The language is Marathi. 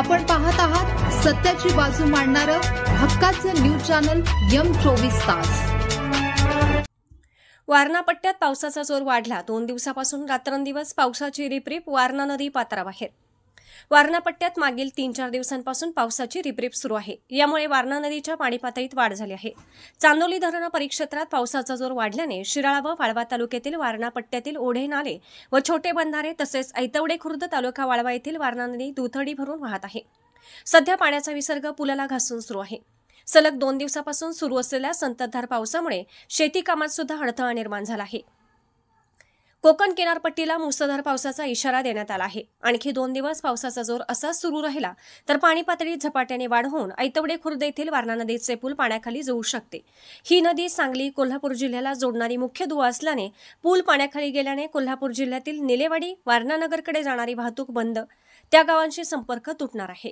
आपण पाहत आहात सत्याची बाजू मांडणारं हक्काचं न्यूज चॅनल M24 तास। वारणा पट्ट्यात पावसाचा जोर वाढला। 2 दिवसापासून रात्रंदिवस पावसाची रिपरिप वारणा नदी पात्राबाहेर। वारणा पट्ट्यात मागील 3-4 दिवसांपासून पावसाची रिपरिप सुरू आहे। यामुळे वारणा नदीच्या पाणी पातळीत वाढ झाली आहे। चांदोली धरण परिक्षेत्रात पावसाचा जोर वाढल्याने शिराळा व वाळवा तालुक्यातील वारणा पट्ट्यातील ओढे नाले व छोटे बंधारे तसेच ऐतवडे खुर्द तालुका वाळवा येथील वारणा नदी दुथडी भरून वाहत आहे। सध्या पाण्याचा विसर्ग पुलाला घासून सुरू आहे। सलग 2 दिवसापासून सुरू असलेल्या संततधार पावसामुळे शेती कामात सुद्धा अडथळा निर्माण झाला आहे। कोकण किनारपट्टीला मुसळधार पावसाचा इशारा देण्यात आला आहे। आणखी 2 दिवस पावसाचा जोर असाच सुरू राहिला तर पाणी पातळीत झपाट्याने वाढ होऊन ऐतवडे खुर्द येथील वारणा नदीचे पूल पाण्याखाली जाऊ शकते। ही नदी सांगली कोल्हापूर जिल्ह्याला जोडणारी मुख्य दुवा असल्याने पूल पाण्याखाली गेल्याने कोल्हापूर जिल्ह्यातील निलेवाडी वारणा नगरकडे जाणारी वाहतूक बंद, त्या गावांशी संपर्क तुटणार आहे।